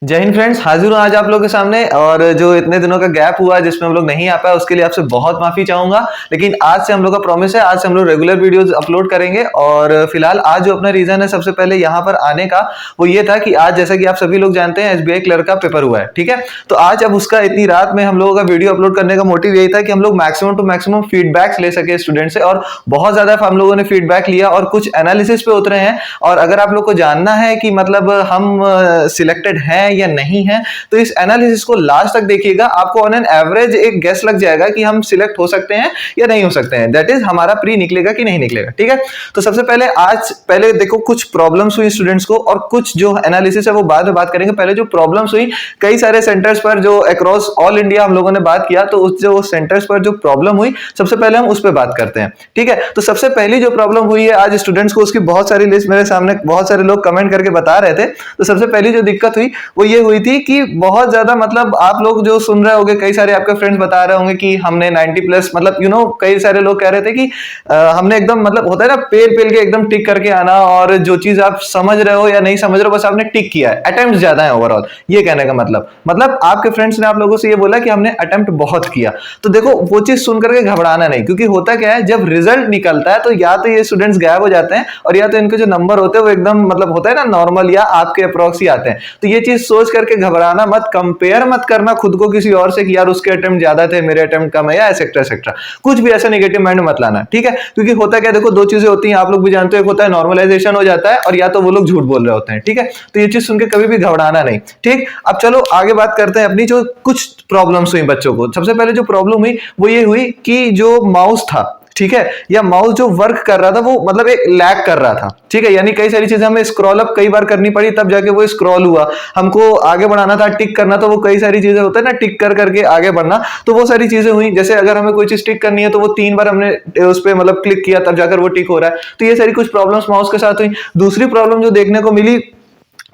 जय हिंद फ्रेंड्स, हाजिर हूँ आज आप लोगों के सामने। और जो इतने दिनों का गैप हुआ जिसमें हम लोग नहीं आ पाए उसके लिए आपसे बहुत माफी चाहूंगा। लेकिन आज से हम लोग का प्रॉमिस है, आज से हम लोग रेगुलर वीडियोस अपलोड करेंगे। और फिलहाल आज जो अपना रीजन है सबसे पहले यहाँ पर आने का, वो ये था कि आज जैसा कि आप सभी लोग जानते हैं एसबीआई क्लर्क का पेपर हुआ है, ठीक है। तो आज अब उसका इतनी रात में हम लोगों का वीडियो अपलोड करने का मोटिव यही था कि हम लोग मैक्सिमम टू मैक्सिमम फीडबैक्स ले सके स्टूडेंट से। और बहुत ज्यादा हम लोगों ने फीडबैक लिया और कुछ एनालिसिस पे उतरे हैं। और अगर आप लोग को जानना है कि मतलब हम सिलेक्टेड हैं या नहीं है, तो इस एनालिसिस को लास्ट तक देखिएगा। आपको ऑन एन एवरेज एक गेस लग जाएगा कि हम सिलेक्ट हो सकते हैं या नहीं हो सकते हैं। दैट इज हमारा प्री निकलेगा कि नहीं निकलेगा, ठीक है। तो सबसे पहले आज पहले देखो कुछ प्रॉब्लम्स हुई स्टूडेंट्स को, और कुछ जो एनालिसिस है वो बाद में बात करेंगे। पहले जो प्रॉब्लम्स हुई कई सारे सेंटर्स पर जो अक्रॉस ऑल इंडिया हम लोगों ने बात किया, तो उस जो सेंटर्स पर जो प्रॉब्लम हुई सबसे पहले हम उस पर बात करते हैं, ठीक है। तो सबसे पहली जो प्रॉब्लम हुई है आज स्टूडेंट्स को, उसकी बहुत सारी लिस्ट मेरे सामने बहुत सारे लोग कमेंट करके बता रहे थे। तो सबसे पहली जो दिक्कत हुई वो ये हुई थी कि बहुत ज्यादा मतलब आप लोग जो सुन रहे होंगे, कई सारे आपके फ्रेंड्स बता रहे होंगे कि हमने 90 प्लस मतलब कई सारे लोग कह रहे थे कि हमने एकदम मतलब होता है ना पेल पेल के एकदम टिक करके आना, और जो चीज आप समझ रहे हो या नहीं समझ रहे हो बस आपने टिक किया है, अटेम्प्ट ज्यादा है ओवरऑल। ये कहने का मतलब आपके फ्रेंड्स ने आप लोगों से ये बोला कि हमने अटेम्प्ट बहुत किया। तो देखो वो चीज सुन करके घबराना नहीं, क्योंकि होता क्या है जब रिजल्ट निकलता है तो या तो ये स्टूडेंट्स गायब हो जाते हैं, और या तो इनके जो नंबर होते हैं वो एकदम मतलब होता है ना नॉर्मल या आपके अप्रोक्स ही आते हैं। तो ये चीज सोच करके घबराना मत, कंपेयर मत करना खुद को किसी और से कि यार उसके अटेम्प्ट ज्यादा थे मेरे अटेम्प्ट कम है या एसेक्ट्रा एसेक्ट्रा। कुछ भी ऐसा नेगेटिव माइंड मत लाना, ठीक है। क्योंकि होता क्या, देखो दो चीजें होती हैं, आप लोग भी जानते हो, एक होता है नॉर्मलाइजेशन हो जाता है, और या तो वो लोग झूठ बोल रहे होते हैं, ठीक है। तो ये चीज सुन के कभी भी घबराना नहीं, ठीक। अब चलो आगे बात करते हैं अपनी जो कुछ प्रॉब्लम्स हुई बच्चों को। सबसे पहले जो प्रॉब्लम हुई वो ये हुई कि जो माउस था, ठीक है, या माउस जो वर्क कर रहा था वो मतलब एक लैग कर रहा था, ठीक है। यानी कई सारी चीजें हमें स्क्रॉल अप कई बार करनी पड़ी तब जाके वो स्क्रॉल हुआ। हमको आगे बढ़ाना था, टिक करना, तो वो कई सारी चीजें होता है ना टिक कर करके आगे बढ़ना, तो वो सारी चीजें हुई। जैसे अगर हमें कोई चीज टिक करनी है तो वो 3 बार हमने उस पर मतलब क्लिक किया तब जाकर वो टिक हो रहा है। तो ये सारी कुछ प्रॉब्लम्स माउस के साथ हुई। दूसरी प्रॉब्लम जो देखने को मिली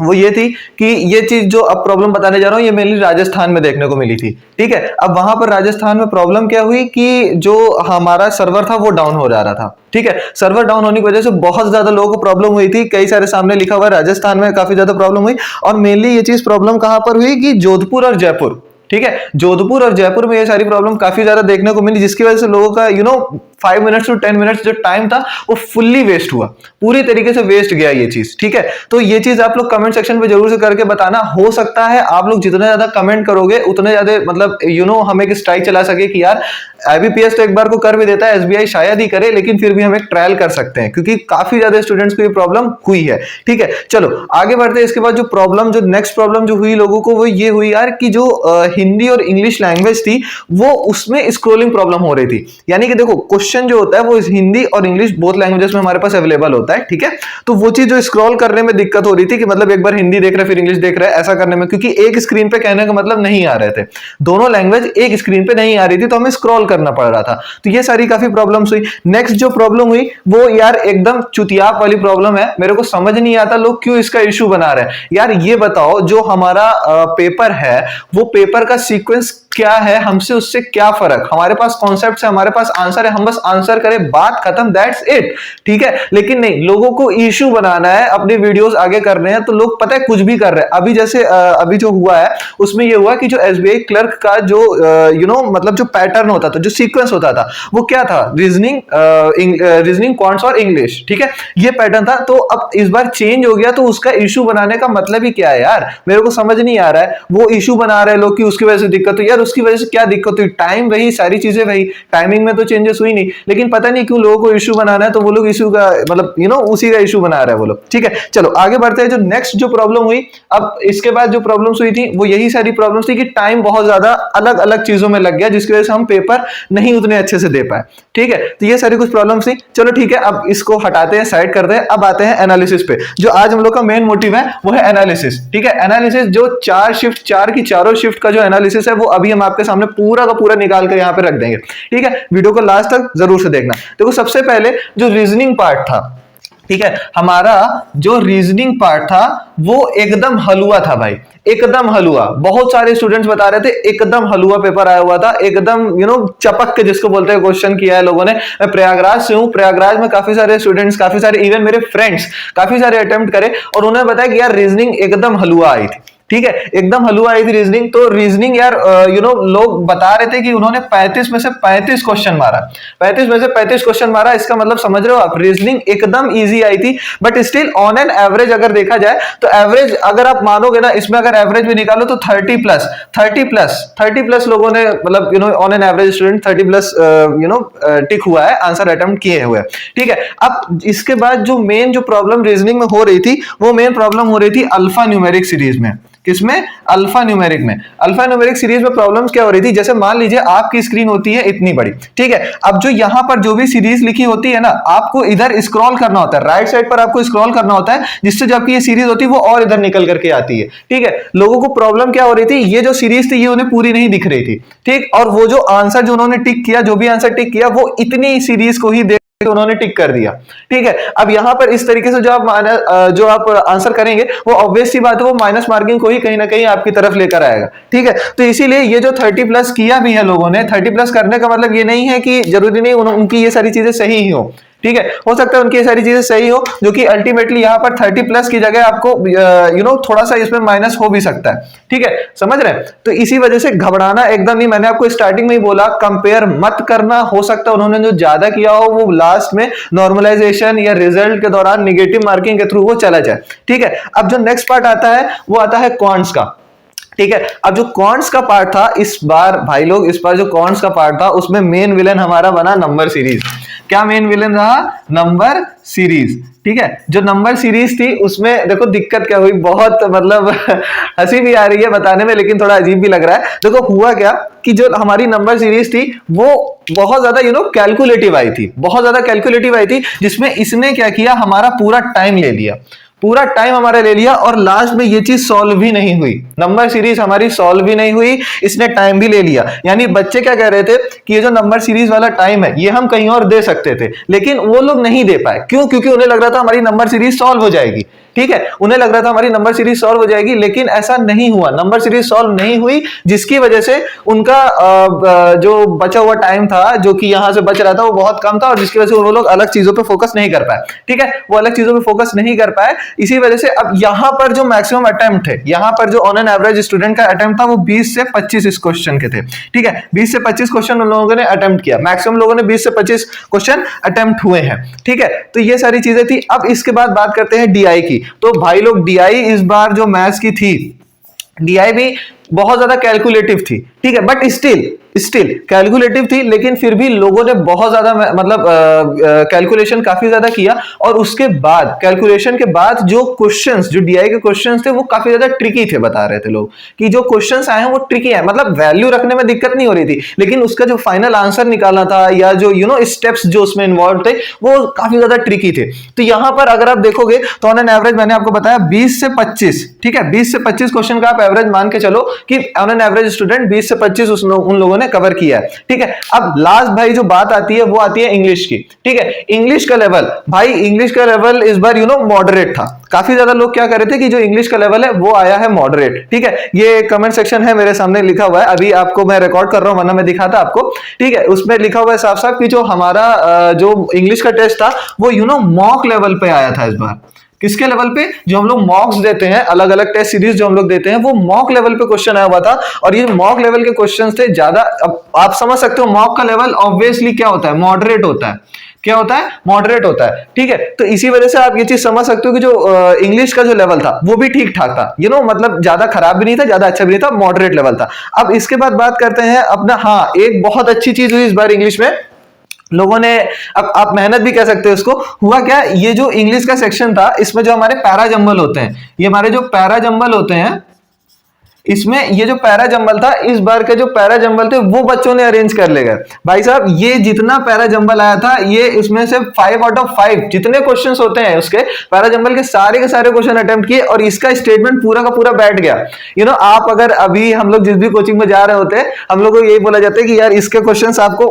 वो ये थी कि ये चीज जो अब प्रॉब्लम बताने जा रहा हूं ये मेनली राजस्थान में देखने को मिली थी, ठीक है। अब वहां पर राजस्थान में प्रॉब्लम क्या हुई कि जो हमारा सर्वर था वो डाउन हो जा रहा था, ठीक है। सर्वर डाउन होने की वजह से बहुत ज्यादा लोगों को प्रॉब्लम हुई थी। कई सारे सामने लिखा हुआ है राजस्थान में काफी ज्यादा प्रॉब्लम हुई। और मेनली ये चीज प्रॉब्लम कहां पर हुई कि जोधपुर और जयपुर, ठीक है। जोधपुर और जयपुर में ये सारी प्रॉब्लम काफी ज्यादा देखने को मिली, जिसकी वजह से लोगों का 5 मिनट्स टू 10 मिनट्स जो टाइम था वो फुल्ली वेस्ट हुआ, पूरी तरीके से वेस्ट गया ये चीज, ठीक है। तो ये चीज आप लोग कमेंट सेक्शन पे जरूर से करके बताना। हो सकता है आप लोग जितने ज्यादा कमेंट करोगे उतने ज्यादा मतलब हम एक स्ट्राइक चला सके कि यार आईबीपीएस तो एक बार को कर भी देता है, एसबीआई शायद ही करे, लेकिन फिर भी हम एक ट्रायल कर सकते हैं, क्योंकि काफी ज्यादा स्टूडेंट्स को ये प्रॉब्लम हुई है, ठीक है। चलो आगे बढ़ते हैं। इसके बाद जो नेक्स्ट प्रॉब्लम जो हुई लोगों को वो ये हुई यार कि जो हिंदी और इंग्लिश लैंग्वेज थी वो उसमें स्क्रोलिंग प्रॉब्लम हो रही थी। यानी कि देखो क्वेश्चन जो होता है वो हिंदी और इंग्लिश बोथ लैंग्वेजेस में हमारे पास अवेलेबल होता है, ठीक है। तो वो चीज जो स्क्रॉल करने में दिक्कत हो रही थी कि मतलब एक बार हिंदी देख रहे फिर इंग्लिश देख रहे हैं ऐसा करने में, क्योंकि एक स्क्रीन पे कहने का मतलब नहीं आ रहे थे, दोनों लैंग्वेज एक स्क्रीन पे नहीं आ रही थी, तो हमें स्क्रॉल करना पड़ रहा था। तो ये सारी काफी प्रॉब्लम्स हुई। नेक्स्ट जो प्रॉब्लम हुई वो यार एकदम चुतियाप वाली प्रॉब्लम है, मेरे को समझ नहीं आता लोग क्यों इसका इश्यू बना रहे हैं। यार ये बताओ जो हमारा पेपर है वो पेपर का सीक्वेंस क्या है, हमसे उससे क्या फर्क। हमारे पास कॉन्सेप्ट है, हमारे पास आंसर है, हम बस आंसर करें, बात खत्म, दैट्स इट, ठीक है। लेकिन नहीं, लोगों को इश्यू बनाना है, अपनी वीडियोस आगे कर रहे हैं, तो लोग पता है कुछ भी कर रहे हैं। अभी जैसे अभी जो हुआ है उसमें ये हुआ कि जो एसबीआई क्लर्क का जो मतलब जो पैटर्न होता था, जो सीक्वेंस होता था वो क्या था, रीजनिंग क्वांट्स और इंग्लिश, ठीक है, ये पैटर्न था। तो अब इस बार चेंज हो गया, तो उसका इश्यू बनाने का मतलब ही क्या है यार, मेरे को समझ नहीं आ रहा है। वो इश्यू बना रहे हैं लोग कि उसकी वजह से दिक्कत हुई, यार उसकी वजह से क्या दिक्कत हुई, टाइम वही, सारी चीजें वही, टाइमिंग में तो चेंजेस हुई नहीं, लेकिन पता नहीं क्यों लोगों को इश्यू बनाना है, तो वो लोग इश्यू का मतलब उसी का इश्यू बना रहे हैं वो लोग, ठीक है। चलो आगे बढ़ते हैं। जो नेक्स्ट जो प्रॉब्लम हुई, अब इसके बाद जो प्रॉब्लम्स हुई थी वो यही सारी प्रॉब्लम्स थी कि टाइम बहुत ज्यादा अलग अलग चीजों में लग गया, जिसकी वजह से हम पेपर नहीं उतने अच्छे से दे पाए, ठीक है। तो ये सारी कुछ प्रॉब्लम्स थी। चलो ठीक है, अब इसको हटाते हैं, साइड करते हैं, अब आते हैं एनालिसिस पे। जो आज हम लोग का मेन मोटिव है वो है एनालिसिस, ठीक है। एनालिसिस जो चार की चारों शिफ्ट का जो एनालिसिस है वो अभी हम आपके सामने पूरा का पूरा निकाल कर यहाँ पे रख देंगे, ठीक है। वीडियो को लास्ट तक जरूर से देखना। देखो सबसे पहले जो रीजनिंग पार्ट था, ठीक है, हमारा जो रीजनिंग पार्ट था वो एकदम हलवा था भाई, एकदम हलवा। बहुत सारे स्टूडेंट्स बता रहे थे एकदम हलवा पेपर आया हुआ था, एकदम चपक के जिसको बोलते हैं क्वेश्चन किया है लोगों ने। मैं प्रयागराज से हूं, प्रयागराज में काफी सारे स्टूडेंट्स, काफी सारे इवन मेरे फ्रेंड्स काफी सारे अटेम्प्ट करे और उन्होंने बताया कि यार रीजनिंग एकदम हलवा आई थी, ठीक है, एकदम हलवा आई थी रीजनिंग। तो रीजनिंग यार लोग बता रहे थे कि उन्होंने 35 में से 35 क्वेश्चन मारा, 35 में से 35 क्वेश्चन मारा। इसका मतलब समझ रहे हो आप, रीजनिंग एकदम इजी आई थी। But still on an average अगर देखा जाए तो एवरेज अगर आप मानोगे ना, इसमें अगर एवरेज भी निकालो तो 30 प्लस लोगों ने मतलब on an average student 30 plus tick हुआ है, आंसर अटेम्प्ट किए हुए। ठीक है, अब इसके बाद जो मेन जो प्रॉब्लम रीजनिंग में हो रही थी, वो मेन प्रॉब्लम हो रही थी अल्फा न्यूमेरिक सीरीज में। किसमें? अल्फा न्यूमेरिक में। अल्फा न्यूमेरिक सीरीज में प्रॉब्लम्स क्या हो रही थी, जैसे मान लीजिए आपकी स्क्रीन होती है इतनी बड़ी, ठीक है, अब जो यहां पर जो भी सीरीज लिखी होती है ना, आपको इधर स्क्रॉल करना होता है, राइट साइड पर आपको स्क्रॉल करना होता है, जिससे जो आपकी ये सीरीज होती है वो और इधर निकल करके आती है। ठीक है, लोगों को प्रॉब्लम क्या हो रही थी, ये जो सीरीज थी ये उन्हें पूरी नहीं दिख रही थी। ठीक, और वो जो आंसर जो उन्होंने टिक किया, जो भी आंसर टिक किया, वो इतनी सीरीज को ही देख उन्होंने टिक कर दिया। ठीक है, अब यहां पर इस तरीके से जो आप आंसर करेंगे, वो ऑब्वियस सी बात है, वो माइनस मार्किंग को ही कहीं ना कहीं आपकी तरफ लेकर आएगा। ठीक है, तो इसीलिए ये जो 30 प्लस किया भी है लोगों ने, 30 प्लस करने का मतलब ये नहीं है कि जरूरी नहीं उनकी ये सारी चीजें सही ही हो। ठीक है, हो सकता है उनकी ये सारी चीजें सही हो, जो कि अल्टीमेटली यहाँ पर 30 प्लस की जगह आपको थोड़ा सा इसमें माइनस हो भी सकता है। ठीक है, समझ रहे हैं? तो इसी वजह से घबराना एकदम नहीं, मैंने आपको स्टार्टिंग में ही बोला कंपेयर मत करना। हो सकता है उन्होंने जो ज्यादा किया हो वो लास्ट में नॉर्मलाइजेशन या रिजल्ट के दौरान निगेटिव मार्किंग के थ्रू वो चला जाए। ठीक है, अब जो नेक्स्ट पार्ट आता है वो आता है क्वांट्स का। ठीक है, अब जो क्वांट्स का पार्ट था इस बार भाई लोग, इस बार जो क्वांट्स का पार्ट था उसमें मेन विलेन हमारा बना नंबर सीरीज। क्या मेन विलेन रहा? Number series. ठीक है, जो नंबर सीरीज थी उसमें देखो दिक्कत क्या हुई, बहुत मतलब हंसी भी आ रही है बताने में, लेकिन थोड़ा अजीब भी लग रहा है। देखो हुआ क्या कि जो हमारी नंबर सीरीज थी वो बहुत ज्यादा कैलकुलेटिव आई थी, बहुत ज्यादा कैलकुलेटिव आई थी, जिसमें इसने क्या किया, हमारा पूरा टाइम ले लिया, पूरा टाइम हमारा ले लिया, और लास्ट में ये चीज सॉल्व भी नहीं हुई। नंबर सीरीज हमारी सॉल्व भी नहीं हुई, इसने टाइम भी ले लिया। यानी बच्चे क्या कह रहे थे कि ये जो नंबर सीरीज वाला टाइम है ये हम कहीं और दे सकते थे, लेकिन वो लोग नहीं दे पाए। क्यों? क्योंकि उन्हें लग रहा था हमारी नंबर सीरीज सॉल्व हो जाएगी। ठीक है, उन्हें लग रहा था हमारी नंबर सीरीज सॉल्व हो जाएगी, लेकिन ऐसा नहीं हुआ, नंबर सीरीज सॉल्व नहीं हुई, जिसकी वजह से उनका जो बचा हुआ टाइम था, जो कि यहां से बच रहा था, वो बहुत कम था, और जिसकी वजह से वो लोग अलग चीजों पे फोकस नहीं कर पाए। ठीक है, वो अलग चीजों पे फोकस नहीं कर पाए, इसी वजह से अब यहां पर जो मैक्सिमम अटेम्प्ट है, यहां पर जो ऑन एन एवरेज स्टूडेंट का अटेम्प्ट था वो 20 से 25 इस क्वेश्चन के थे। ठीक है, 20 से 25 क्वेश्चन उन लोगों ने अटेम्प्ट किया, मैक्सिमम लोगों ने 20 से 25 क्वेश्चन अटेम्प्ट हुए हैं। ठीक है, तो ये सारी चीजें थी। अब इसके बाद बात करते हैं डीआई की। तो भाई लोग डीआई इस बार जो मैथ्स की थी, डीआई भी बहुत ज्यादा कैलकुलेटिव थी। ठीक है, बट स्टिल कैलकुलेटिव थी, लेकिन फिर भी लोगों ने बहुत ज्यादा मतलब कैलकुलेशन काफी ज्यादा किया, और उसके बाद कैलकुलेशन के बाद जो क्वेश्चंस, जो डीआई के क्वेश्चंस थे वो काफी ज्यादा ट्रिकी थे। बता रहे थे लोग कि जो क्वेश्चंस आए हैं वो ट्रिकी है, मतलब वैल्यू रखने में दिक्कत नहीं हो रही थी, लेकिन उसका जो फाइनल आंसर निकालना था या जो स्टेप्स जो उसमें इन्वॉल्व थे वो काफी ज्यादा ट्रिकी थे। तो यहां पर अगर आप देखोगे तो ऑन एन एवरेज मैंने आपको बताया 20 से 25, ठीक है, 20 से 25 क्वेश्चन का आप एवरेज मान के चलो कि ऑन एन एवरेज स्टूडेंट 20 से 25 उन लोगों ने कवर किया है। ठीक है, अब लास्ट भाई जो बात आती है वो आती है इंग्लिश की। ठीक है, इंग्लिश का लेवल, भाई इंग्लिश का लेवल इस बार मॉडरेट था। काफी ज्यादा लोग क्या कर रहे थे कि जो इंग्लिश का लेवल है वो आया है मॉडरेट। ठीक है, ये कमेंट सेक्शन है मेरे सामने लिखा हुआ है, अभी आपको मैं रिकॉर्ड कर रहा हूं, वरना मैं दिखाता आपको। ठीक है, उसमें लिखा हुआ है साफ साफ कि जो हमारा जो इंग्लिश का टेस्ट था वो मॉक लेवल पे आया था इस बार। किसके लेवल पे? जो हम लोग मॉक्स देते हैं, अलग अलग टेस्ट सीरीज जो हम लोग देते हैं, वो मॉक लेवल पे क्वेश्चन आया हुआ था, और ये मॉक लेवल के क्वेश्चन थे ज्यादा। अब आप समझ सकते हो मॉक का लेवल ऑब्वियसली क्या होता है, मॉडरेट होता है। क्या होता है? मॉडरेट होता है। ठीक है, तो इसी वजह से आप ये चीज समझ सकते हो कि जो इंग्लिश का जो लेवल था वो भी ठीक ठाक था, मतलब ज्यादा खराब भी नहीं था, ज्यादा अच्छा भी नहीं था, मॉडरेट लेवल था। अब इसके बाद बात करते हैं अपना, हाँ एक बहुत अच्छी चीज हुई इस बार इंग्लिश में, लोगों ने, अब आप मेहनत भी कह सकते हो इसको। हुआ क्या, ये जो इंग्लिश का सेक्शन था इसमें जो हमारे पैरा जंबल होते हैं, ये हमारे जो पैरा जंबल होते हैं, इसमें ये जो पैरा जंबल था, इस बार के जो पैरा जंबल थे वो बच्चों ने अरेंज कर ले गए। भाई साहब ये जितना पैरा जंबल आया था, ये उसमें से 5 आउट ऑफ 5 जितने क्वेश्चंस होते हैं उसके पैरा जंबल के सारे क्वेश्चन अटेम्प्ट किए, और इसका स्टेटमेंट पूरा का पूरा बैठ गया। आप अगर अभी हम लोग जिस भी कोचिंग में जा रहे होते हैं, हम लोग को यही बोला जाता है कि यार इसके क्वेश्चन आपको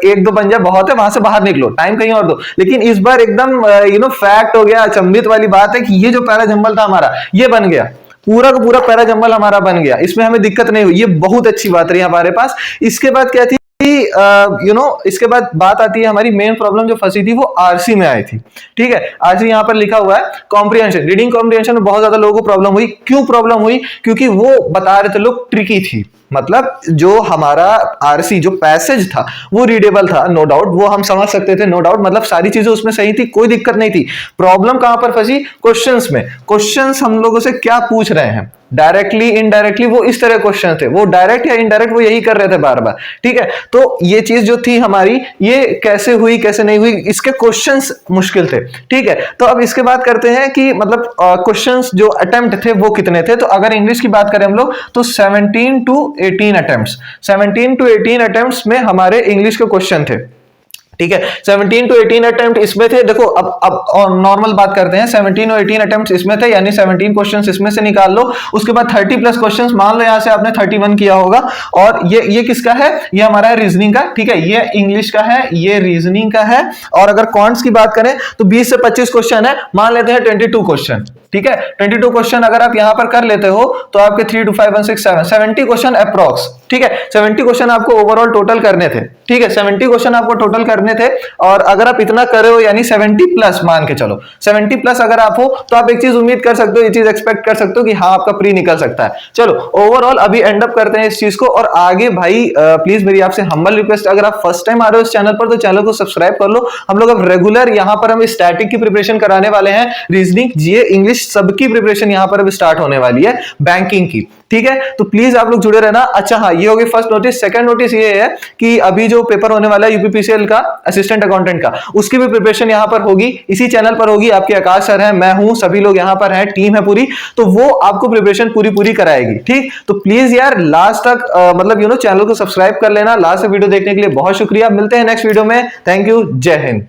1-2 बन जाए बहुत है, वहां से बाहर निकलो, टाइम कहीं और दो। लेकिन इस बार एकदम फैक्ट हो गया, अचंभित वाली बात है कि ये जो पैरा जंबल था हमारा ये बन गया, पूरा का पूरा पैरा जंबल हमारा बन गया, इसमें हमें दिक्कत नहीं हुई। ये बहुत अच्छी बात रही हमारे पास। इसके बाद क्या थी अभी इसके बाद बात आती है हमारी मेन प्रॉब्लम जो फंसी थी वो आरसी में आई थी। ठीक है, आरसी यहाँ पर लिखा हुआ है कॉम्प्रिहेंशन, रीडिंग कॉम्प्रिहेंशन में बहुत ज्यादा लोगों को प्रॉब्लम हुई। क्यों प्रॉब्लम हुई? क्योंकि वो बता रहे थे लोग ट्रिकी थी, मतलब जो हमारा आरसी जो पैसेज था वो रीडेबल था, नो डाउट, वो हम समझ सकते थे, नो डाउट, मतलब सारी चीजें उसमें सही थी, कोई दिक्कत नहीं थी। प्रॉब्लम कहां पर फंसी? क्वेश्चंस में। क्वेश्चंस हम लोगों से क्या पूछ रहे हैं, डायरेक्टली इनडायरेक्टली, वो इस तरह क्वेश्चन थे, वो डायरेक्ट या इनडायरेक्ट वो यही कर रहे थे बार बार। ठीक है, तो ये चीज जो थी हमारी, ये कैसे हुई कैसे नहीं हुई, इसके क्वेश्चंस मुश्किल थे। ठीक है, तो अब इसके बात करते हैं कि मतलब क्वेश्चंस जो अटेम्प्ट थे वो कितने थे। तो अगर इंग्लिश की बात करें हम लोग तो 17 to 18 अटेम्प्ट्स, 17 to 18 अटेम्प्ट्स में हमारे इंग्लिश के क्वेश्चन थे। ठीक है, 17 to 18 अटेम्प्ट इसमें थे। देखो अब नॉर्मल बात करते हैं, 17 और 18 अटेम्प्ट इसमें थे, यानी 17 क्वेश्चंस इसमें से निकाल लो, उसके बाद 30 प्लस क्वेश्चंस, मान लो यहां से आपने 31 किया होगा, और ये किसका है? ये हमारा है रीजनिंग का। ठीक है, ये इंग्लिश का है, ये रीजनिंग का है। और अगर क्वांट्स की बात करें तो 20 से 25 क्वेश्चन है, मान लेते हैं 22 क्वेश्चन। ठीक है, 22 क्वेश्चन अगर आप यहां पर कर लेते हो तो आपके 3 2 5 1 6 7 70 क्वेश्चन अप्रॉक्स। ठीक है, 70 क्वेश्चन आपको ओवरऑल टोटल करने थे। ठीक है, 70 क्वेश्चन आपको टोटल करने थे, और अगर आप इतना कर रहे हो यानी 70 प्लस, मान के चलो 70 प्लस अगर आप हो तो आप एक चीज उम्मीद कर सकते हो, ये चीज एक्सपेक्ट कर सकते हो कि हाँ आपका प्री निकल सकता है। चलो ओवरऑल अभी एंड अप करते हैं इस चीज को, और आगे भाई प्लीज मेरी आपसे हम्बल रिक्वेस्ट, अगर आप फर्स्ट टाइम आ रहे हो इस चैनल पर तो चैनल को सब्सक्राइब कर लो। हम लोग अब रेगुलर यहाँ पर हम स्टैटिक की प्रिपरेशन कराने वाले हैं, रीजनिंग, जीए, इंग्लिश, सबकी प्रिपरेशन यहाँ पर अब स्टार्ट होने वाली है, बैंकिंग की। ठीक है, तो प्लीज आप लोग जुड़े रहना। अच्छा हाँ, ये हो गई फर्स्ट नोटिस। सेकंड नोटिस ये है कि अभी जो पेपर होने वाला है यूपीपीसीएल का, असिस्टेंट अकाउंटेंट का, उसकी भी प्रिपरेशन यहाँ पर होगी, इसी चैनल पर होगी। आपके आकाश सर हैं, मैं हूं, सभी लोग यहाँ पर हैं, टीम है पूरी, तो वो आपको प्रिपरेशन पूरी कराएगी। ठीक, तो प्लीज यार लास्ट तक मतलब चैनल को सब्सक्राइब कर लेना। लास्ट वीडियो देखने के लिए बहुत शुक्रिया, मिलते हैं नेक्स्ट वीडियो में। थैंक यू, जय हिंद।